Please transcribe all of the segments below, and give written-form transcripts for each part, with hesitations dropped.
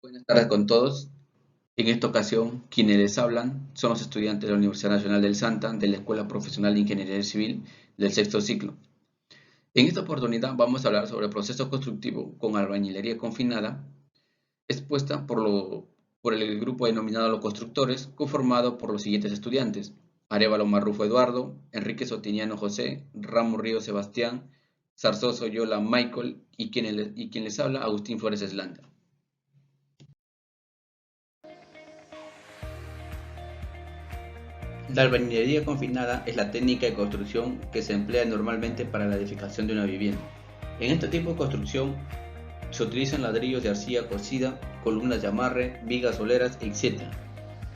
Buenas tardes con todos. En esta ocasión, quienes les hablan son los estudiantes de la Universidad Nacional del Santa, de la Escuela Profesional de Ingeniería Civil del sexto ciclo. En esta oportunidad vamos a hablar sobre el proceso constructivo con albañilería confinada, expuesta por el grupo denominado Los Constructores, conformado por los siguientes estudiantes: Arévalo Marrufo Eduardo, Enrique Sotiniano José, Ramos Río Sebastián, Zarzoso Yola Michael y quien les habla, Agustín Flores Eslanda. La albañilería confinada es la técnica de construcción que se emplea normalmente para la edificación de una vivienda. En este tipo de construcción se utilizan ladrillos de arcilla cocida, columnas de amarre, vigas soleras, etc.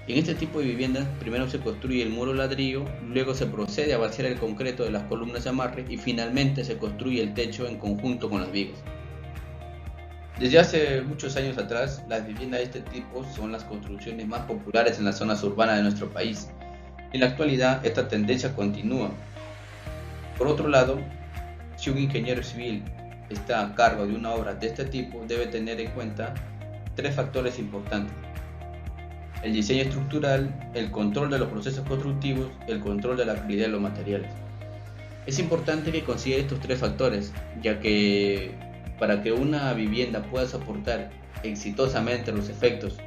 En este tipo de viviendas primero se construye el muro ladrillo, luego se procede a vaciar el concreto de las columnas de amarre y finalmente se construye el techo en conjunto con las vigas. Desde hace muchos años atrás, las viviendas de este tipo son las construcciones más populares en las zonas urbanas de nuestro país. En la actualidad, esta tendencia continúa. Por otro lado, si un ingeniero civil está a cargo de una obra de este tipo, debe tener en cuenta tres factores importantes: el diseño estructural, el control de los procesos constructivos, el control de la calidad de los materiales. Es importante que considere estos tres factores, ya que para que una vivienda pueda soportar exitosamente los efectos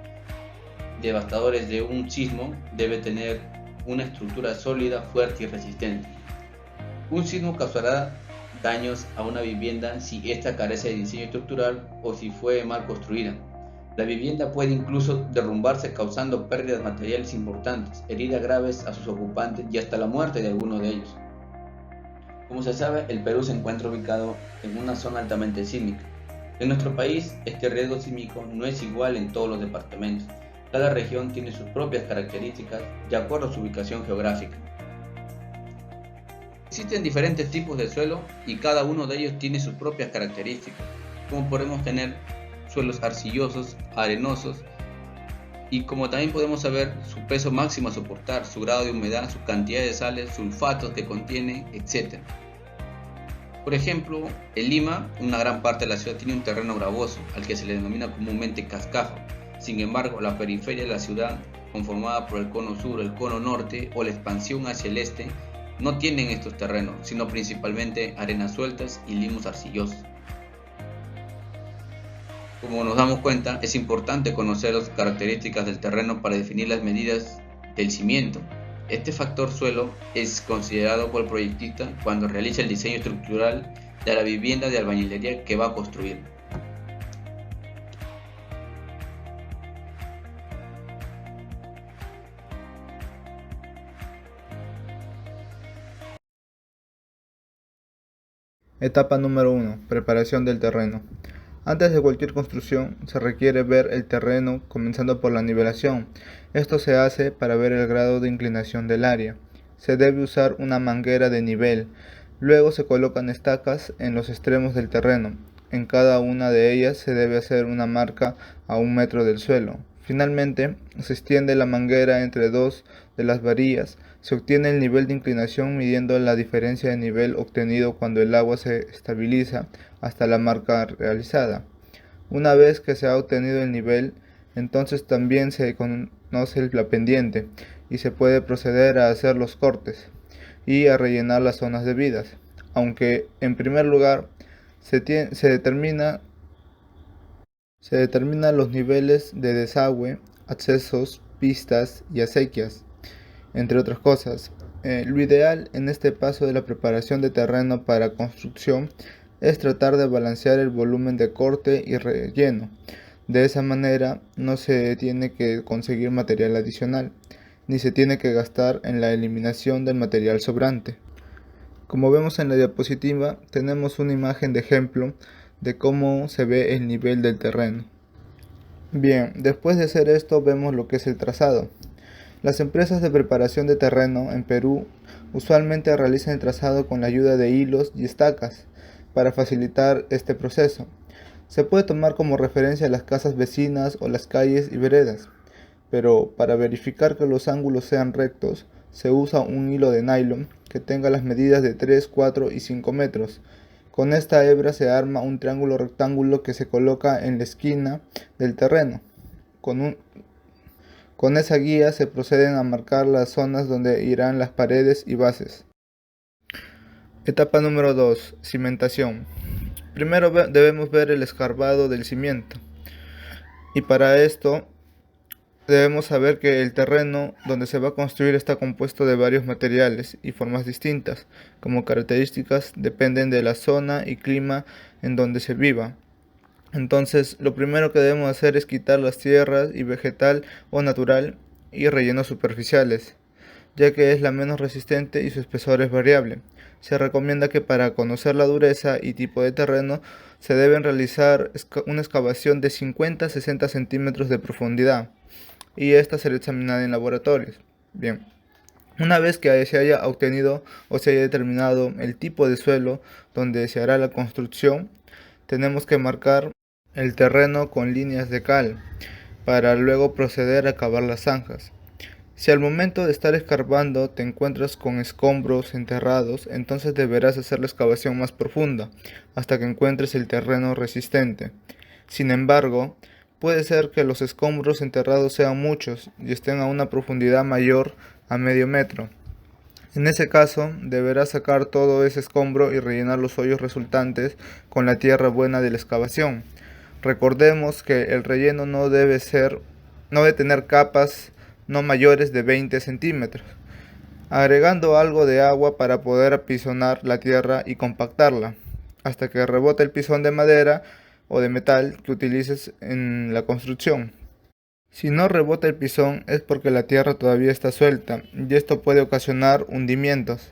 devastadores de un sismo, debe tener una estructura sólida, fuerte y resistente. Un sismo causará daños a una vivienda si ésta carece de diseño estructural o si fue mal construida. La vivienda puede incluso derrumbarse, causando pérdidas materiales importantes, heridas graves a sus ocupantes y hasta la muerte de algunos de ellos. Como se sabe, el Perú se encuentra ubicado en una zona altamente sísmica. En nuestro país, este riesgo sísmico no es igual en todos los departamentos. Cada región tiene sus propias características de acuerdo a su ubicación geográfica. Existen diferentes tipos de suelo y cada uno de ellos tiene sus propias características, como podemos tener suelos arcillosos, arenosos, y como también podemos saber su peso máximo a soportar, su grado de humedad, su cantidad de sales, sulfatos que contiene, etc. Por ejemplo, en Lima, una gran parte de la ciudad tiene un terreno gravoso, al que se le denomina comúnmente cascajo. Sin embargo, la periferia de la ciudad, conformada por el cono sur, el cono norte o la expansión hacia el este, no tienen estos terrenos, sino principalmente arenas sueltas y limos arcillosos. Como nos damos cuenta, es importante conocer las características del terreno para definir las medidas del cimiento. Este factor suelo es considerado por el proyectista cuando realiza el diseño estructural de la vivienda de albañilería que va a construir. Etapa número 1. Preparación del terreno. Antes de cualquier construcción se requiere ver el terreno, comenzando por la nivelación. Esto se hace para ver el grado de inclinación del área. Se debe usar una manguera de nivel. Luego se colocan estacas en los extremos del terreno. En cada una de ellas se debe hacer una marca a 1 metro del suelo. Finalmente, se extiende la manguera entre dos de las varillas. Se obtiene el nivel de inclinación midiendo la diferencia de nivel obtenido cuando el agua se estabiliza hasta la marca realizada. Una vez que se ha obtenido el nivel, entonces también se conoce la pendiente y se puede proceder a hacer los cortes y a rellenar las zonas debidas, aunque en primer lugar se determina los niveles de desagüe, accesos, pistas y acequias, entre otras cosas. Lo ideal en este paso de la preparación de terreno para construcción es tratar de balancear el volumen de corte y relleno. De esa manera no se tiene que conseguir material adicional, ni se tiene que gastar en la eliminación del material sobrante. Como vemos en la diapositiva, tenemos una imagen de ejemplo de cómo se ve el nivel del terreno. Bien, después de hacer esto vemos lo que es el trazado. Las empresas de preparación de terreno en Perú usualmente realizan el trazado con la ayuda de hilos y estacas para facilitar este proceso. Se puede tomar como referencia las casas vecinas o las calles y veredas, pero para verificar que los ángulos sean rectos, se usa un hilo de nylon que tenga las medidas de 3, 4 y 5 metros. Con esta hebra se arma un triángulo rectángulo que se coloca en la esquina del terreno. Con esa guía se proceden a marcar las zonas donde irán las paredes y bases. Etapa número 2. Cimentación. Primero debemos ver el escarbado del cimiento. Y para esto debemos saber que el terreno donde se va a construir está compuesto de varios materiales y formas distintas, como características dependen de la zona y clima en donde se viva. Entonces, lo primero que debemos hacer es quitar las tierras y vegetal o natural y rellenos superficiales, ya que es la menos resistente y su espesor es variable. Se recomienda que para conocer la dureza y tipo de terreno se deben realizar una excavación de 50 a 60 centímetros de profundidad y esta será examinada en laboratorios. Bien, una vez que se haya obtenido o se haya determinado el tipo de suelo donde se hará la construcción, tenemos que marcar el terreno con líneas de cal para luego proceder a cavar las zanjas. Si al momento de estar escarbando te encuentras con escombros enterrados, entonces deberás hacer la excavación más profunda hasta que encuentres el terreno resistente. Sin embargo, puede ser que los escombros enterrados sean muchos y estén a una profundidad mayor a medio metro. En ese caso, deberás sacar todo ese escombro y rellenar los hoyos resultantes con la tierra buena de la excavación. Recordemos que el relleno no debe tener capas no mayores de 20 centímetros, agregando algo de agua para poder apisonar la tierra y compactarla, hasta que rebote el pisón de madera o de metal que utilices en la construcción. Si no rebota el pisón es porque la tierra todavía está suelta y esto puede ocasionar hundimientos.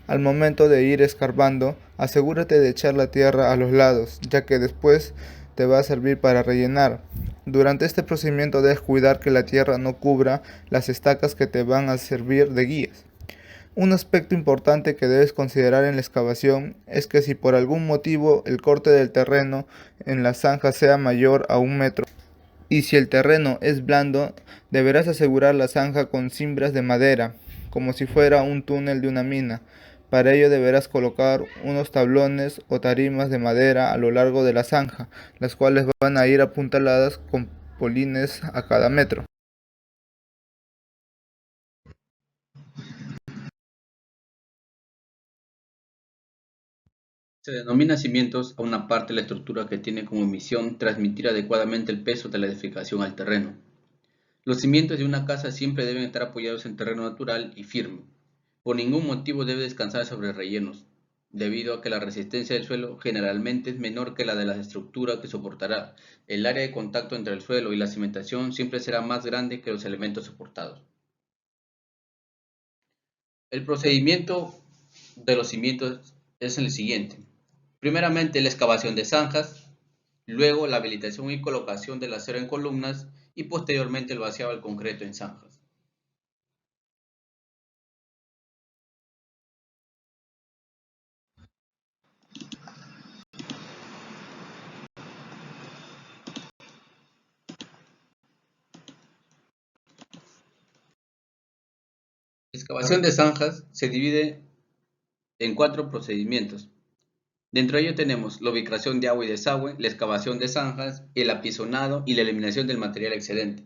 Al momento de ir escarbando, asegúrate de echar la tierra a los lados, ya que después te va a servir para rellenar. Durante este procedimiento debes cuidar que la tierra no cubra las estacas que te van a servir de guías. Un aspecto importante que debes considerar en la excavación es que si por algún motivo el corte del terreno en la zanja sea mayor a 1 metro, y si el terreno es blando, deberás asegurar la zanja con cimbras de madera, como si fuera un túnel de una mina. Para ello deberás colocar unos tablones o tarimas de madera a lo largo de la zanja, las cuales van a ir apuntaladas con polines a cada metro. Se denomina cimientos a una parte de la estructura que tiene como misión transmitir adecuadamente el peso de la edificación al terreno. Los cimientos de una casa siempre deben estar apoyados en terreno natural y firme. Por ningún motivo debe descansar sobre rellenos, debido a que la resistencia del suelo generalmente es menor que la de la estructura que soportará. El área de contacto entre el suelo y la cimentación siempre será más grande que los elementos soportados. El procedimiento de los cimientos es el siguiente. Primeramente la excavación de zanjas, luego la habilitación y colocación del acero en columnas y posteriormente el vaciado del concreto en zanjas. La excavación de zanjas se divide en 4 procedimientos. Dentro de ello tenemos la ubicación de agua y desagüe, la excavación de zanjas, el apisonado y la eliminación del material excedente.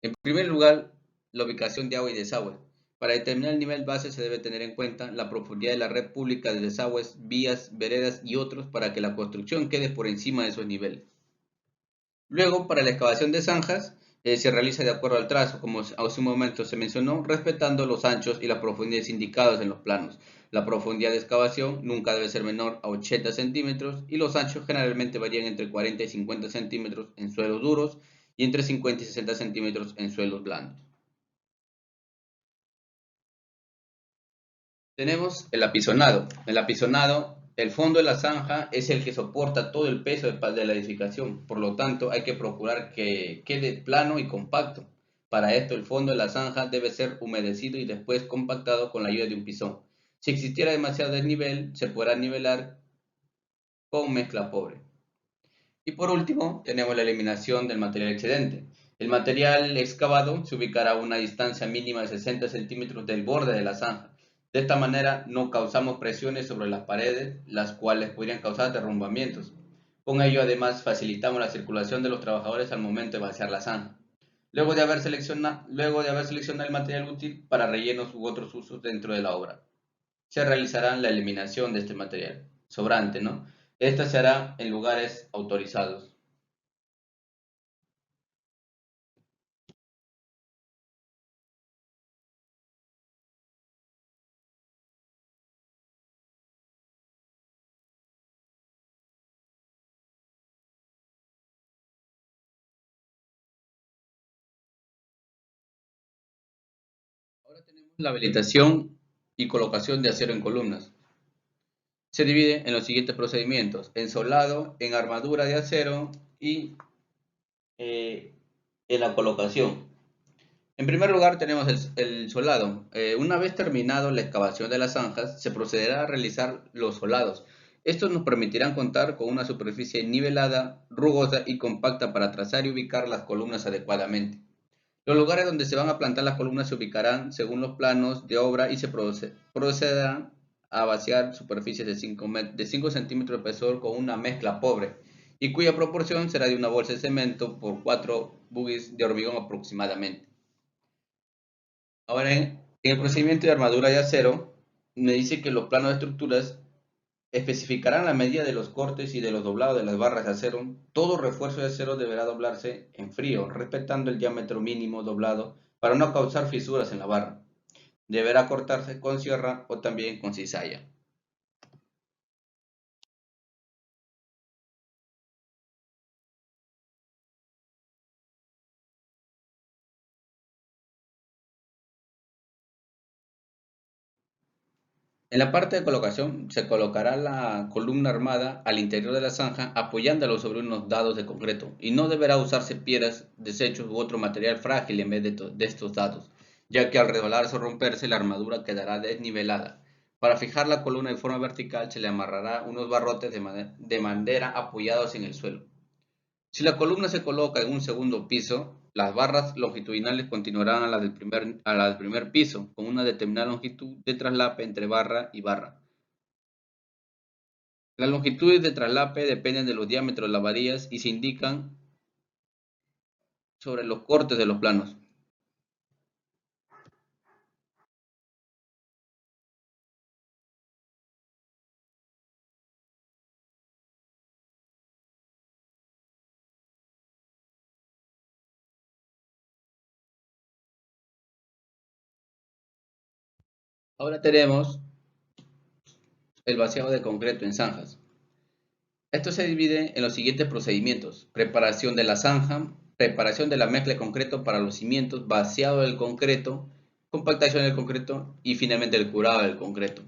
En primer lugar, la ubicación de agua y desagüe. Para determinar el nivel base se debe tener en cuenta la profundidad de la red pública de desagües, vías, veredas y otros para que la construcción quede por encima de esos niveles. Luego, para la excavación de zanjas, se realiza de acuerdo al trazo, como hace un momento se mencionó, respetando los anchos y las profundidades indicadas en los planos. La profundidad de excavación nunca debe ser menor a 80 centímetros y los anchos generalmente varían entre 40 y 50 centímetros en suelos duros y entre 50 y 60 centímetros en suelos blandos. Tenemos el apisonado. El apisonado, el fondo de la zanja es el que soporta todo el peso de la edificación. Por lo tanto, hay que procurar que quede plano y compacto. Para esto, el fondo de la zanja debe ser humedecido y después compactado con la ayuda de un pisón. Si existiera demasiado desnivel, se podrá nivelar con mezcla pobre. Y por último, tenemos la eliminación del material excedente. El material excavado se ubicará a una distancia mínima de 60 centímetros del borde de la zanja. De esta manera no causamos presiones sobre las paredes, las cuales podrían causar derrumbamientos. Con ello, además, facilitamos la circulación de los trabajadores al momento de vaciar la zanja. Luego de haber seleccionado el material útil para rellenos u otros usos dentro de la obra, se realizará la eliminación de este material sobrante, ¿no? Esta se hará en lugares autorizados. Ahora tenemos la habilitación y colocación de acero en columnas. Se divide en los siguientes procedimientos: en solado, en armadura de acero y eh, en la colocación. En primer lugar tenemos el solado. Una vez terminado la excavación de las zanjas, se procederá a realizar los solados. Estos nos permitirán contar con una superficie nivelada, rugosa y compacta para trazar y ubicar las columnas adecuadamente. Los lugares donde se van a plantar las columnas se ubicarán según los planos de obra y se procederá a vaciar superficies de 5 centímetros de espesor con una mezcla pobre y cuya proporción será de una bolsa de cemento por 4 bugues de hormigón aproximadamente. Ahora, en el procedimiento de armadura de acero, me dice que los planos de estructuras especificarán la medida de los cortes y de los doblados de las barras de acero. Todo refuerzo de acero deberá doblarse en frío, respetando el diámetro mínimo doblado para no causar fisuras en la barra. Deberá cortarse con sierra o también con cizalla. En la parte de colocación se colocará la columna armada al interior de la zanja apoyándolo sobre unos dados de concreto y no deberá usarse piedras, desechos u otro material frágil en vez de estos dados, ya que al resbalarse o romperse la armadura quedará desnivelada. Para fijar la columna en forma vertical se le amarrará unos barrotes de madera apoyados en el suelo. Si la columna se coloca en un segundo piso, las barras longitudinales continuarán a la del primer piso, con una determinada longitud de traslape entre barra y barra. Las longitudes de traslape dependen de los diámetros de las varillas y se indican sobre los cortes de los planos. Ahora tenemos el vaciado de concreto en zanjas. Esto se divide en los siguientes procedimientos: preparación de la zanja, preparación de la mezcla de concreto para los cimientos, vaciado del concreto, compactación del concreto y finalmente el curado del concreto.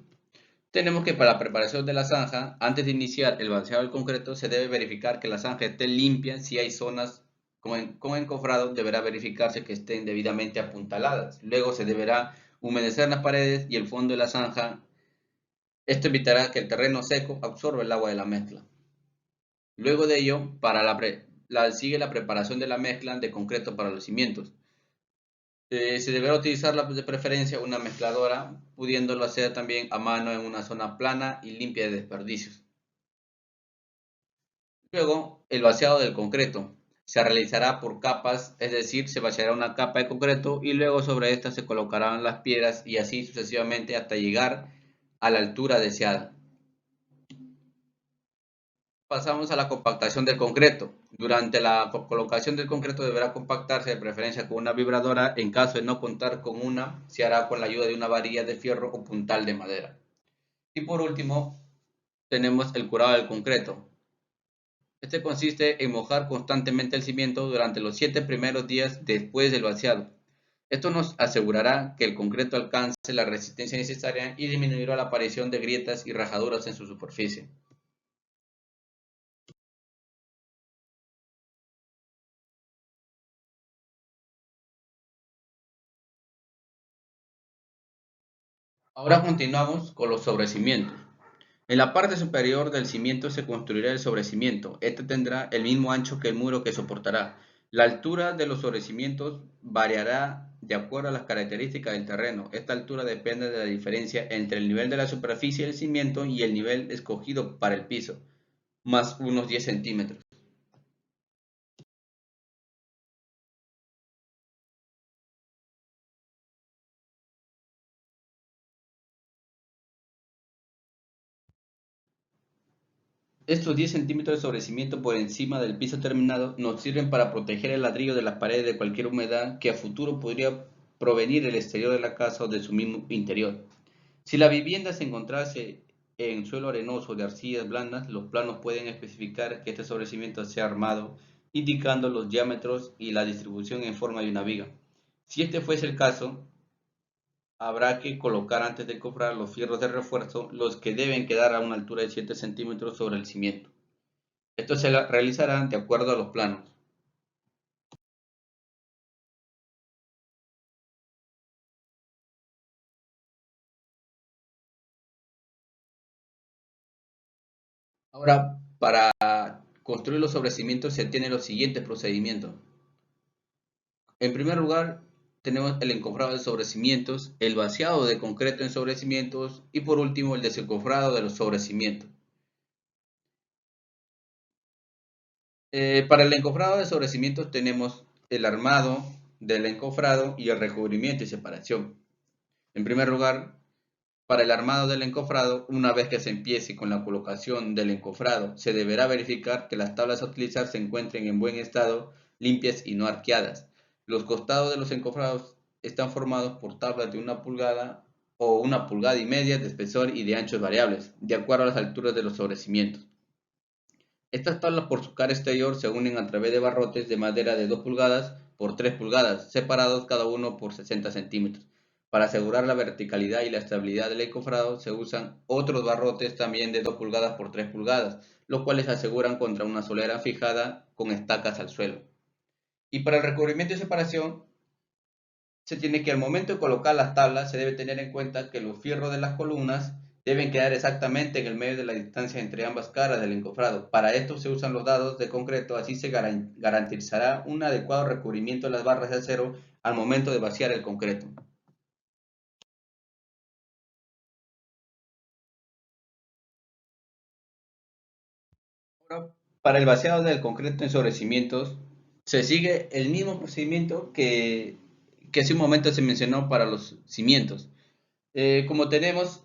Tenemos que para la preparación de la zanja, antes de iniciar el vaciado del concreto, se debe verificar que la zanja esté limpia. Si hay zonas con encofrado, deberá verificarse que estén debidamente apuntaladas. Luego se deberá humedecer las paredes y el fondo de la zanja. Esto evitará que el terreno seco absorba el agua de la mezcla. Luego de ello, sigue la preparación de la mezcla de concreto para los cimientos. Se deberá utilizar de preferencia una mezcladora, pudiéndolo hacer también a mano en una zona plana y limpia de desperdicios. Luego, el vaciado del concreto. Se realizará por capas, es decir, se vaciará una capa de concreto y luego sobre esta se colocarán las piedras y así sucesivamente hasta llegar a la altura deseada. Pasamos a la compactación del concreto. Durante la colocación del concreto deberá compactarse de preferencia con una vibradora. En caso de no contar con una, se hará con la ayuda de una varilla de fierro o puntal de madera. Y por último, tenemos el curado del concreto. Este consiste en mojar constantemente el cimiento durante los 7 primeros días después del vaciado. Esto nos asegurará que el concreto alcance la resistencia necesaria y disminuirá la aparición de grietas y rajaduras en su superficie. Ahora continuamos con los sobrecimientos. En la parte superior del cimiento se construirá el sobrecimiento. Este tendrá el mismo ancho que el muro que soportará. La altura de los sobrecimientos variará de acuerdo a las características del terreno. Esta altura depende de la diferencia entre el nivel de la superficie del cimiento y el nivel escogido para el piso. más unos 10 centímetros. Estos 10 centímetros de sobrecimiento por encima del piso terminado nos sirven para proteger el ladrillo de las paredes de cualquier humedad que a futuro podría provenir del exterior de la casa o de su mismo interior. Si la vivienda se encontrase en suelo arenoso de arcillas blandas, los planos pueden especificar que este sobrecimiento sea armado, indicando los diámetros y la distribución en forma de una viga. Si este fuese el caso, habrá que colocar antes de encofrar los fierros de refuerzo, los que deben quedar a una altura de 7 centímetros sobre el cimiento. Esto se realizará de acuerdo a los planos. Ahora, para construir los sobrecimientos se tienen los siguientes procedimientos. En primer lugar, tenemos el encofrado de sobrecimientos, el vaciado de concreto en sobrecimientos y por último el desencofrado de los sobrecimientos. Para el encofrado de sobrecimientos tenemos el armado del encofrado y el recubrimiento y separación. En primer lugar, para el armado del encofrado, una vez que se empiece con la colocación del encofrado, se deberá verificar que las tablas a utilizar se encuentren en buen estado, limpias y no arqueadas. Los costados de los encofrados están formados por tablas de 1 pulgada o 1,5 pulgadas de espesor y de anchos variables, de acuerdo a las alturas de los sobrecimientos. Estas tablas por su cara exterior se unen a través de barrotes de madera de 2 pulgadas por 3 pulgadas, separados cada uno por 60 centímetros. Para asegurar la verticalidad y la estabilidad del encofrado se usan otros barrotes también de 2 pulgadas por 3 pulgadas, los cuales aseguran contra una solera fijada con estacas al suelo. Y para el recubrimiento y separación, se tiene que al momento de colocar las tablas se debe tener en cuenta que los fierros de las columnas deben quedar exactamente en el medio de la distancia entre ambas caras del encofrado. Para esto se usan los dados de concreto, así se garantizará un adecuado recubrimiento de las barras de acero al momento de vaciar el concreto. Ahora, para el vaciado del concreto en sobrecimientos, se sigue el mismo procedimiento que hace un momento se mencionó para los cimientos. Como tenemos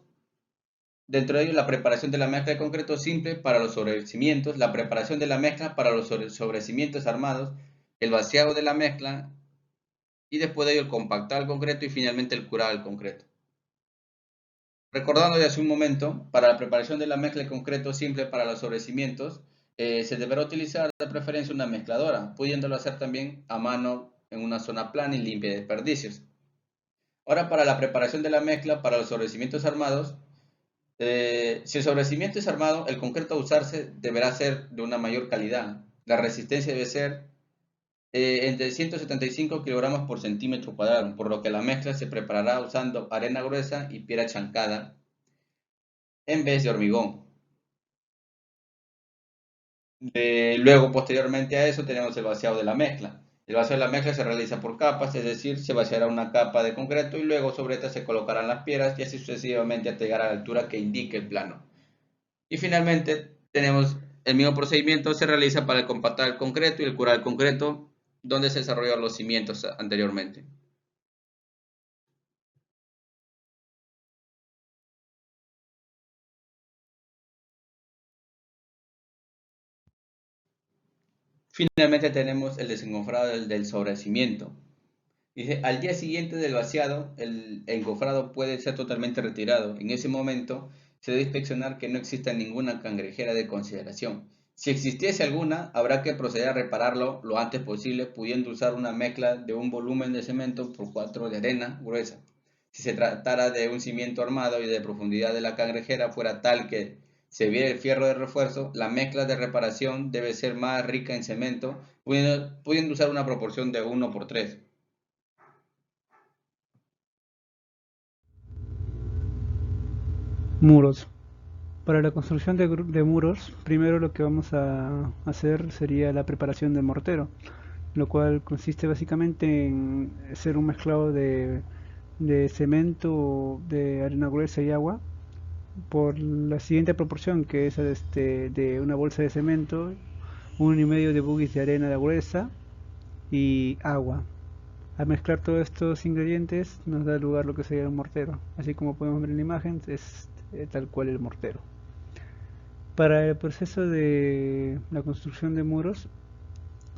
dentro de ello la preparación de la mezcla de concreto simple para los sobrecimientos, la preparación de la mezcla para los sobrecimientos armados, el vaciado de la mezcla y después de ello el compactar el concreto y finalmente el curado del concreto. Recordando de hace un momento, para la preparación de la mezcla de concreto simple para los sobrecimientos, se deberá utilizar de preferencia una mezcladora, pudiéndolo hacer también a mano en una zona plana y limpia de desperdicios. Ahora para la preparación de la mezcla para los sobrecimientos armados, si el sobrecimiento es armado, el concreto a usarse deberá ser de una mayor calidad. La resistencia debe ser entre 175 kilogramos por centímetro cuadrado, por lo que la mezcla se preparará usando arena gruesa y piedra chancada en vez de hormigón. Luego, posteriormente a eso, tenemos el vaciado de la mezcla. El vaciado de la mezcla se realiza por capas, es decir, se vaciará una capa de concreto y luego sobre esta se colocarán las piedras y así sucesivamente hasta llegar a la altura que indique el plano. Y finalmente tenemos el mismo procedimiento se realiza para el compactar el concreto y el curar el concreto, donde se desarrollaron los cimientos anteriormente. Finalmente tenemos el desencofrado del sobrecimiento. Dice, al día siguiente del vaciado, el encofrado puede ser totalmente retirado. En ese momento, se debe inspeccionar que no exista ninguna cangrejera de consideración. Si existiese alguna, habrá que proceder a repararlo lo antes posible, pudiendo usar una mezcla de un volumen de cemento por 4 de arena gruesa. Si se tratara de un cimiento armado y de profundidad de la cangrejera fuera tal que se viera el fierro de refuerzo, la mezcla de reparación debe ser más rica en cemento, pudiendo usar una proporción de 1 por 3. Muros. Para la construcción de muros, primero lo que vamos a hacer sería la preparación del mortero, lo cual consiste básicamente en hacer un mezclado de cemento, de arena gruesa y agua, por la siguiente proporción, que es de una bolsa de cemento, 1,5 de buggies de arena gruesa y agua. Al mezclar todos estos ingredientes nos da lugar lo que sería un mortero. Así como podemos ver en la imagen, es tal cual el mortero. Para el proceso de la construcción de muros,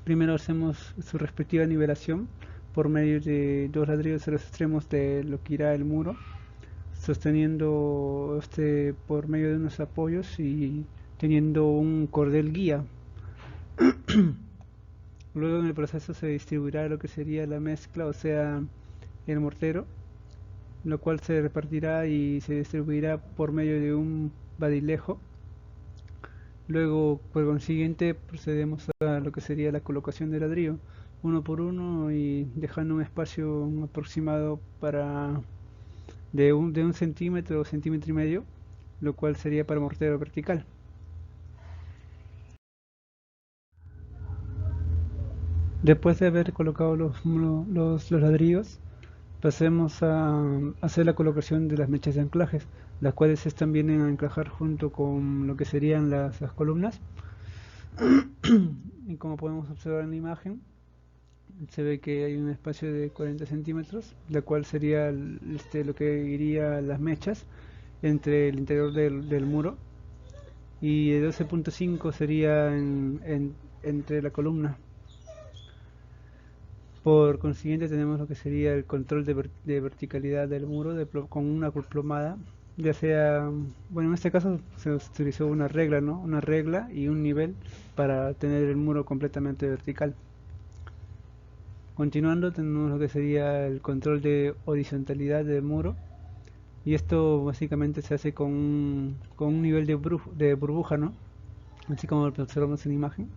primero hacemos su respectiva nivelación por medio de dos ladrillos a los extremos de lo que irá el muro, sosteniendo por medio de unos apoyos y teniendo un cordel guía. Luego en el proceso se distribuirá lo que sería la mezcla, o sea, el mortero, lo cual se repartirá y se distribuirá por medio de un badilejo. Luego, por consiguiente, procedemos a lo que sería la colocación de ladrillo, uno por uno, y dejando un espacio aproximado de un centímetro o centímetro y medio, lo cual sería para mortero vertical. Después de haber colocado los ladrillos, pasemos a hacer la colocación de las mechas de anclajes, las cuales estas vienen a encajar junto con lo que serían las columnas. Y como podemos observar en la imagen, se ve que hay un espacio de 40 centímetros, la cual sería lo que iría las mechas entre el interior del muro, y de 12.5 sería entre la columna. Por consiguiente tenemos lo que sería el control de verticalidad del muro con una plomada, ya sea, bueno, en este caso se utilizó una regla, ¿no? Una regla y un nivel para tener el muro completamente vertical. Continuando tenemos lo que sería el control de horizontalidad del muro, y esto básicamente se hace con un nivel de burbuja, ¿no? Así como lo observamos en la imagen.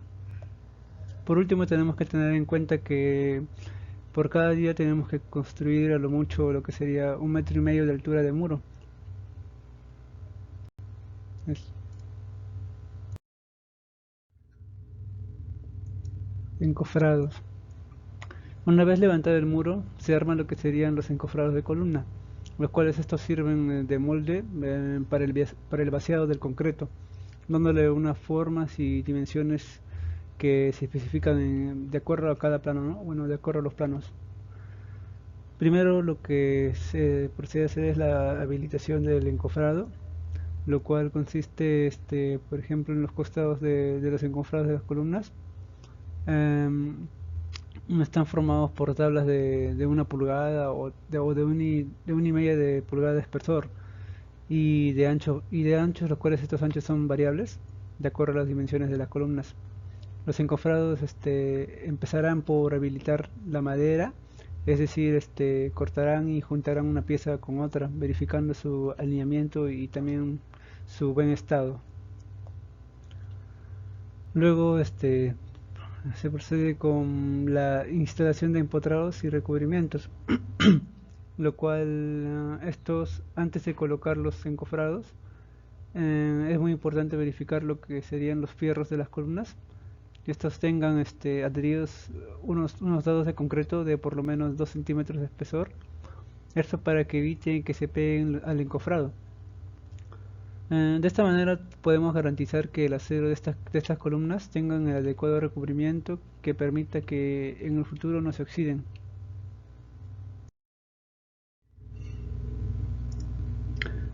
Por último tenemos que tener en cuenta que por cada día tenemos que construir a lo mucho lo que sería 1,5 metros de altura de muro. Encofrados. Una vez levantado el muro, se arman lo que serían los encofrados de columna, los cuales estos sirven de molde para el vaciado del concreto, dándole unas formas y dimensiones que se especifican de acuerdo a cada plano, ¿no? Bueno, de acuerdo a los planos. Primero lo que se procede a hacer es la habilitación del encofrado, lo cual consiste, por ejemplo, en los costados de los encofrados de las columnas. Están formados por tablas de 1 pulgada de 1,5 de pulgada de espesor y de anchos, los cuales estos anchos son variables de acuerdo a las dimensiones de las columnas. Los encofrados empezarán por habilitar la madera, es decir, cortarán y juntarán una pieza con otra, verificando su alineamiento y también su buen estado. Luego se procede con la instalación de empotrados y recubrimientos, lo cual estos, antes de colocar los encofrados, es muy importante verificar lo que serían los fierros de las columnas, que estos tengan adheridos unos dados de concreto de por lo menos 2 centímetros de espesor, esto para que evite que se peguen al encofrado. De esta manera podemos garantizar que el acero de estas columnas tengan el adecuado recubrimiento que permita que en el futuro no se oxiden.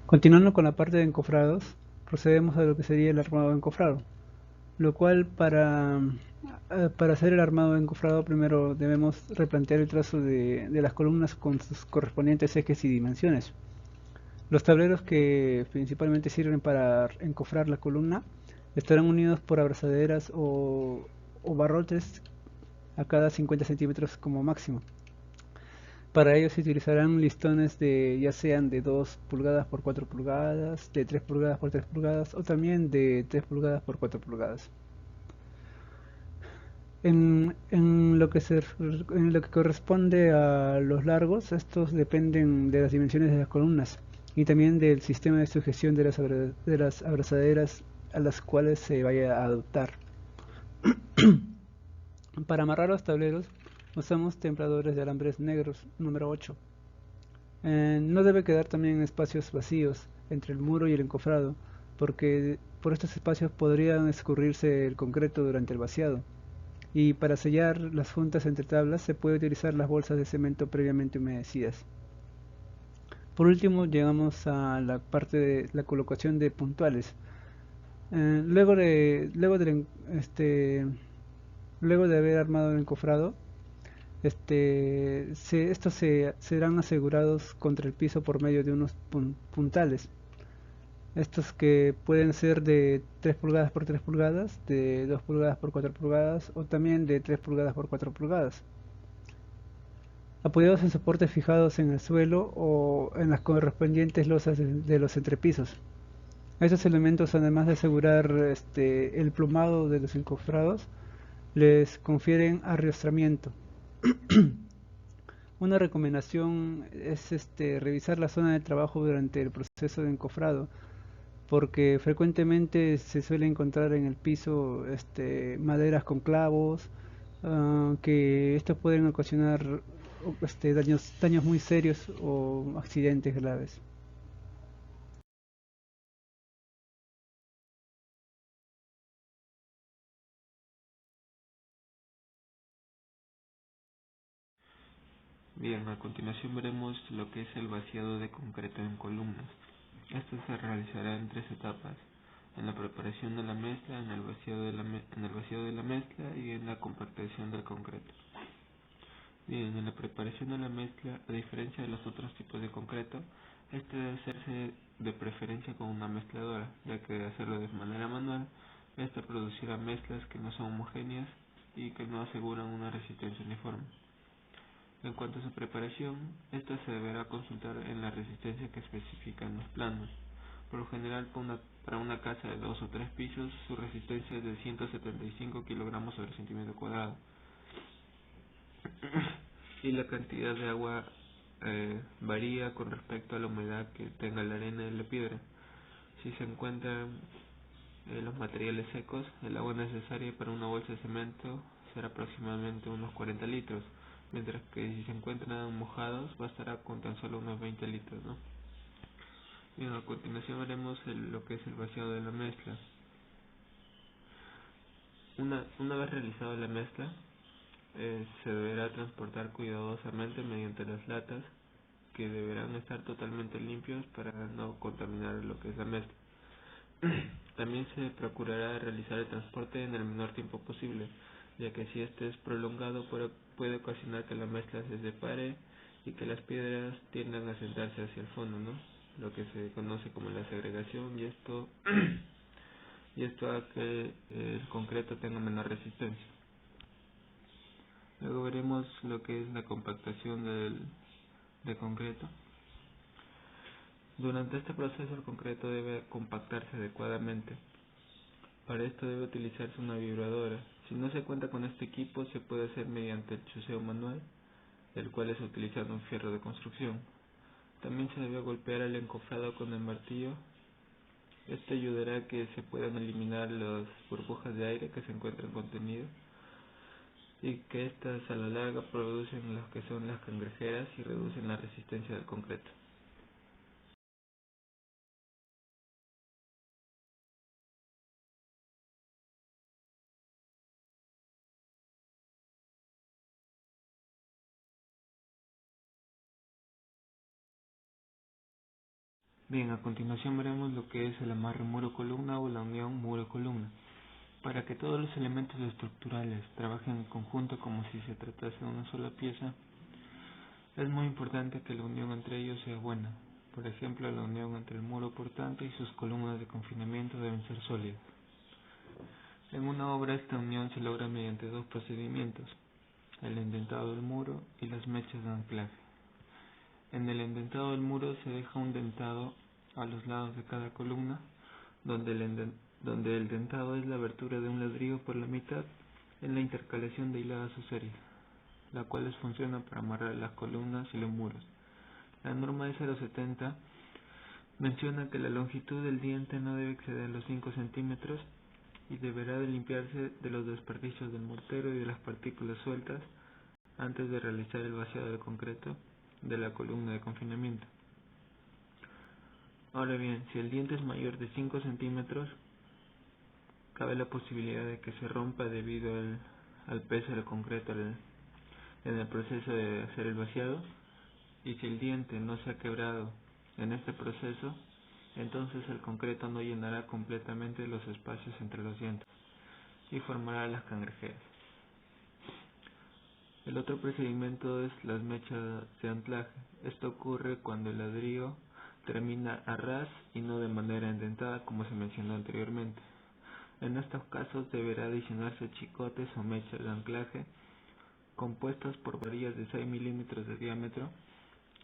Continuando con la parte de encofrados, procedemos a lo que sería el armado encofrado, lo cual para hacer el armado encofrado primero debemos replantear el trazo de las columnas con sus correspondientes ejes y dimensiones. Los tableros, que principalmente sirven para encofrar la columna, estarán unidos por abrazaderas o barrotes a cada 50 centímetros como máximo. Para ello se utilizarán listones ya sean de 2 pulgadas por 4 pulgadas, de 3 pulgadas por 3 pulgadas o también de 3 pulgadas por 4 pulgadas. En lo que corresponde a los largos, estos dependen de las dimensiones de las columnas y también del sistema de sujeción de las abrazaderas a las cuales se vaya a adoptar. Para amarrar los tableros usamos templadores de alambres negros número 8. No debe quedar también espacios vacíos, entre el muro y el encofrado, porque por estos espacios podrían escurrirse el concreto durante el vaciado. Y para sellar las juntas entre tablas se puede utilizar las bolsas de cemento previamente humedecidas. Por último, llegamos a la parte de la colocación de puntuales. Luego de haber armado el encofrado, estos serán asegurados contra el piso por medio de unos puntales. Estos que pueden ser de 3 pulgadas por 3 pulgadas, de 2 pulgadas por 4 pulgadas o también de 3 pulgadas por 4 pulgadas, apoyados en soportes fijados en el suelo o en las correspondientes losas de los entrepisos. Estos elementos, además de asegurar el plomado de los encofrados, les confieren arriostramiento. Una recomendación es revisar la zona de trabajo durante el proceso de encofrado, porque frecuentemente se suele encontrar en el piso maderas con clavos, que estos pueden ocasionar daños muy serios o accidentes graves. Bien, a continuación veremos lo que es el vaciado de concreto en columnas. Esto se realizará en 3 etapas: en la preparación de la mezcla, en el vaciado de la mezcla y en la compactación del concreto. Bien, en la preparación de la mezcla, a diferencia de los otros tipos de concreto, este debe hacerse de preferencia con una mezcladora, ya que de hacerlo de manera manual, esta producirá mezclas que no son homogéneas y que no aseguran una resistencia uniforme. En cuanto a su preparación, esta se deberá consultar en la resistencia que especifican los planos. Por lo general, para una casa de 2 o 3 pisos, su resistencia es de 175 kilogramos sobre centímetro cuadrado. Y la cantidad de agua varía con respecto a la humedad que tenga la arena y la piedra. Si se encuentran los materiales secos, el agua necesaria para una bolsa de cemento será aproximadamente unos 40 litros, mientras que si se encuentran mojados bastará con tan solo unos 20 litros, ¿no? Bien, a continuación veremos lo que es el vaciado de la mezcla. Una vez realizada la mezcla, se deberá transportar cuidadosamente mediante las latas, que deberán estar totalmente limpios para no contaminar lo que es la mezcla. También se procurará realizar el transporte en el menor tiempo posible, ya que si este es prolongado puede ocasionar que la mezcla se separe y que las piedras tiendan a sentarse hacia el fondo, ¿no? Lo que se conoce como la segregación, y esto hace que el concreto tenga menor resistencia. Luego veremos lo que es la compactación del concreto. Durante este proceso el concreto debe compactarse adecuadamente. Para esto debe utilizarse una vibradora. Si no se cuenta con este equipo, se puede hacer mediante el chuseo manual, el cual es utilizando un fierro de construcción. También se debe golpear el encofrado con el martillo. Esto ayudará a que se puedan eliminar las burbujas de aire que se encuentran contenidas, y que estas a la larga producen lo que son las cangrejeras y reducen la resistencia del concreto. Bien, a continuación veremos lo que es el amarre muro-columna o la unión muro-columna. Para que todos los elementos estructurales trabajen en conjunto como si se tratase de una sola pieza, es muy importante que la unión entre ellos sea buena. Por ejemplo, la unión entre el muro portante y sus columnas de confinamiento deben ser sólidas. En una obra esta unión se logra mediante 2 procedimientos: el endentado del muro y las mechas de anclaje. En el endentado del muro se deja un dentado a los lados de cada columna, donde el dentado es la abertura de un ladrillo por la mitad en la intercalación de hiladas o series, la cual funciona para amarrar las columnas y los muros. La norma de 0,70 menciona que la longitud del diente no debe exceder los 5 centímetros y deberá de limpiarse de los desperdicios del mortero y de las partículas sueltas antes de realizar el vaciado de concreto de la columna de confinamiento. Ahora bien, si el diente es mayor de 5 centímetros, cabe la posibilidad de que se rompa debido al peso del concreto en el proceso de hacer el vaciado, y si el diente no se ha quebrado en este proceso, entonces el concreto no llenará completamente los espacios entre los dientes y formará las cangrejeras. El otro procedimiento es las mechas de anclaje. Esto ocurre cuando el ladrillo termina a ras y no de manera indentada, como se mencionó anteriormente. En estos casos deberá adicionarse chicotes o mechas de anclaje compuestas por varillas de 6 milímetros de diámetro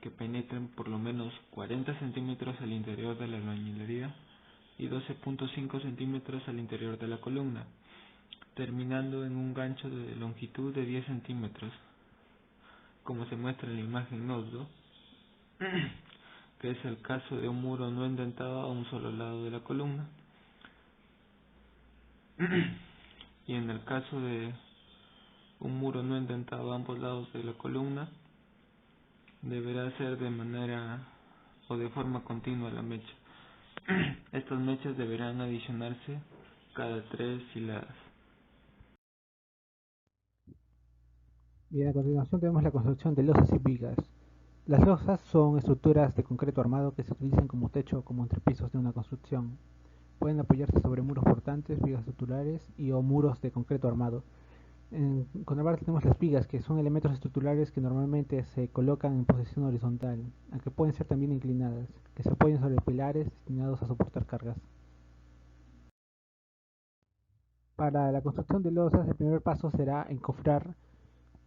que penetren por lo menos 40 centímetros al interior de la albañilería y 12.5 centímetros al interior de la columna, terminando en un gancho de longitud de 10 centímetros, como se muestra en la imagen NOS2, que es el caso de un muro no indentado a un solo lado de la columna. Y en el caso de un muro no indentado a ambos lados de la columna, deberá ser de manera o de forma continua la mecha. Estas mechas deberán adicionarse cada 3 hiladas. Bien, a continuación tenemos la construcción de losas y vigas. Las losas son estructuras de concreto armado que se utilizan como techo o como entrepisos de una construcción. Pueden apoyarse sobre muros portantes, vigas estructurales y o muros de concreto armado. En contraparte tenemos las vigas, que son elementos estructurales que normalmente se colocan en posición horizontal, aunque pueden ser también inclinadas, que se apoyan sobre pilares destinados a soportar cargas. Para la construcción de losas, el primer paso será encofrar.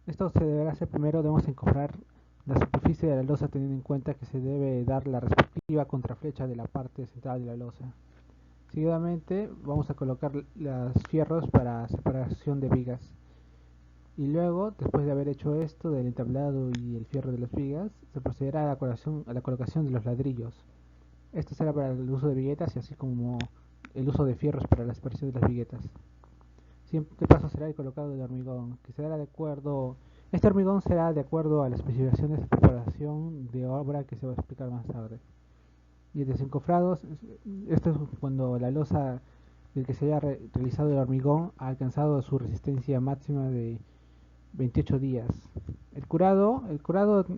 Esto se deberá hacer primero, debemos encofrar la superficie de la losa teniendo en cuenta que se debe dar la respectiva contraflecha de la parte central de la losa. Seguidamente vamos a colocar los fierros para separación de vigas. Y luego, después de haber hecho esto del entablado y el fierro de las vigas, se procederá a la colocación de los ladrillos. Esto será para el uso de viguetas y así como el uso de fierros para la separación de las viguetas. Siguiente paso será el colocado del hormigón, que será de acuerdo. Este hormigón será de acuerdo a las especificaciones de preparación de obra que se va a explicar más tarde. Y el desencofrado, esto es cuando la losa del que se haya realizado el hormigón ha alcanzado su resistencia máxima de 28 días. El curado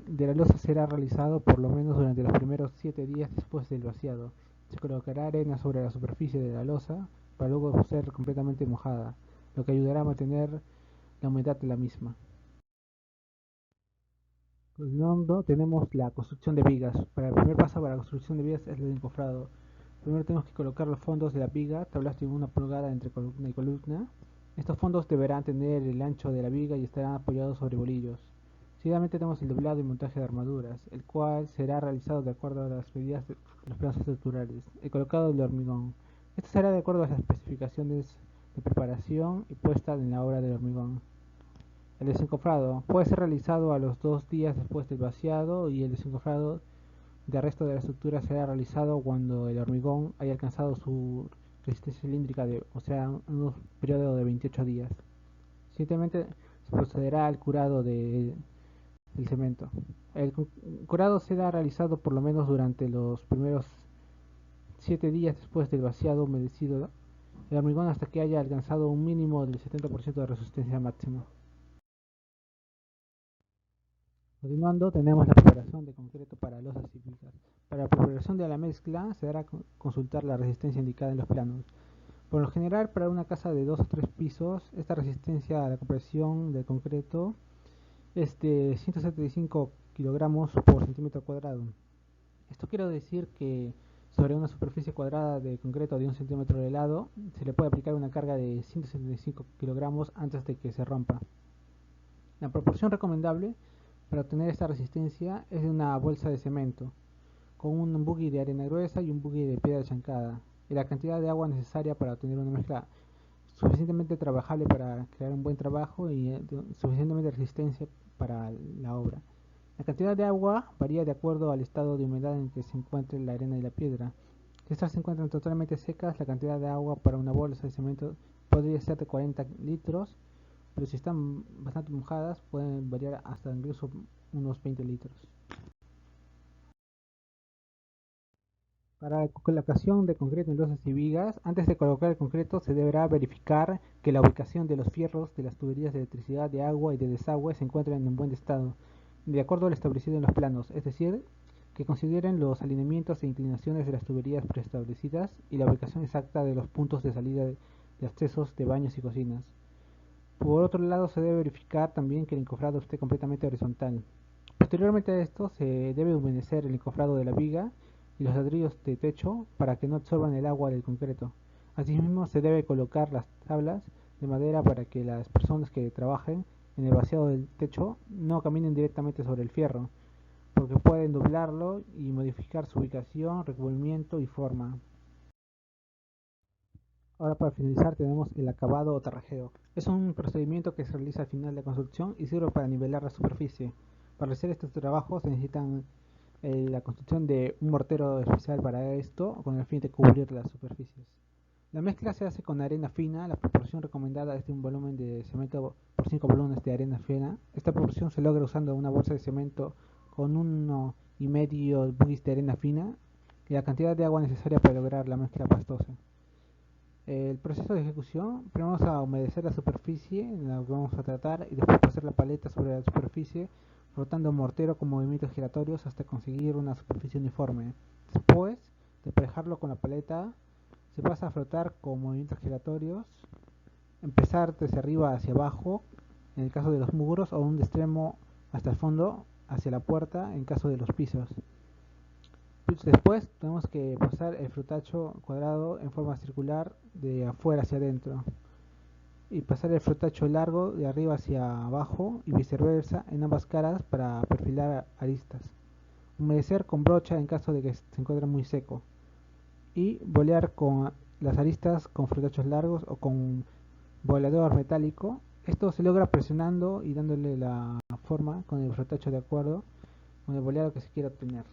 de la losa será realizado por lo menos durante los primeros 7 días después del vaciado. Se colocará arena sobre la superficie de la losa para luego ser completamente mojada, lo que ayudará a mantener la humedad de la misma. Continuando, tenemos la construcción de vigas. Para el primer paso para la construcción de vigas es el encofrado. Primero tenemos que colocar los fondos de la viga, tablas de 1 pulgada entre columna y columna. Estos fondos deberán tener el ancho de la viga y estarán apoyados sobre bolillos. Seguidamente tenemos el doblado y montaje de armaduras, el cual será realizado de acuerdo a las medidas de los planos estructurales. El colocado del hormigón. Esto será de acuerdo a las especificaciones de preparación y puesta en la obra del hormigón. El desencofrado puede ser realizado a los 2 días después del vaciado y el desencofrado del resto de la estructura será realizado cuando el hormigón haya alcanzado su resistencia cilíndrica, o sea, un periodo de 28 días. Siguientemente se procederá al curado del cemento. El curado será realizado por lo menos durante los primeros 7 días después del vaciado humedecido el hormigón hasta que haya alcanzado un mínimo del 70% de resistencia máxima. Continuando, tenemos la preparación de concreto para losas y vigas. Para la preparación de la mezcla se dará consultar la resistencia indicada en los planos. Por lo general, para una casa de 2 o 3 pisos, esta resistencia a la compresión del concreto es de 175 kilogramos por centímetro cuadrado. Esto quiere decir que sobre una superficie cuadrada de concreto de 1 centímetro de lado se le puede aplicar una carga de 175 kilogramos antes de que se rompa. La proporción recomendable para obtener esta resistencia es de una bolsa de cemento, con un buggy de arena gruesa y un buggy de piedra chancada, y la cantidad de agua necesaria para obtener una mezcla suficientemente trabajable para crear un buen trabajo y suficientemente resistencia para la obra. La cantidad de agua varía de acuerdo al estado de humedad en que se encuentre la arena y la piedra. Si estas se encuentran totalmente secas, la cantidad de agua para una bolsa de cemento podría ser de 40 litros, pero si están bastante mojadas pueden variar hasta incluso unos 20 litros. Para la colocación de concreto en losas y vigas, antes de colocar el concreto se deberá verificar que la ubicación de los fierros de las tuberías de electricidad, de agua y de desagüe se encuentren en buen estado, de acuerdo a lo establecido en los planos, es decir, que consideren los alineamientos e inclinaciones de las tuberías preestablecidas y la ubicación exacta de los puntos de salida de accesos de baños y cocinas. Por otro lado, se debe verificar también que el encofrado esté completamente horizontal. Posteriormente a esto, se debe humedecer el encofrado de la viga y los ladrillos de techo para que no absorban el agua del concreto. Asimismo, se debe colocar las tablas de madera para que las personas que trabajen en el vaciado del techo no caminen directamente sobre el fierro, porque pueden doblarlo y modificar su ubicación, recubrimiento y forma. Ahora, para finalizar, tenemos el acabado o tarrajeo. Es un procedimiento que se realiza al final de la construcción y sirve para nivelar la superficie. Para hacer estos trabajos se necesitan la construcción de un mortero especial para esto, con el fin de cubrir las superficies. La mezcla se hace con arena fina. La proporción recomendada es de un volumen de cemento por 5 volúmenes de arena fina. Esta proporción se logra usando una bolsa de cemento con 1,5 buquis de arena fina y la cantidad de agua necesaria para lograr la mezcla pastosa. El proceso de ejecución: primero vamos a humedecer la superficie en la que vamos a tratar y después pasar la paleta sobre la superficie, frotando el mortero con movimientos giratorios hasta conseguir una superficie uniforme. Después de parejarlo con la paleta, se pasa a frotar con movimientos giratorios, empezar desde arriba hacia abajo en el caso de los muros, o un extremo hasta el fondo hacia la puerta en caso de los pisos. Después tenemos que pasar el frutacho cuadrado en forma circular de afuera hacia adentro y pasar el frutacho largo de arriba hacia abajo y viceversa en ambas caras para perfilar aristas. Humedecer con brocha en caso de que se encuentre muy seco y bolear con las aristas con frutachos largos o con boleador metálico. Esto se logra presionando y dándole la forma con el frutacho de acuerdo con el boleado que se quiera obtener.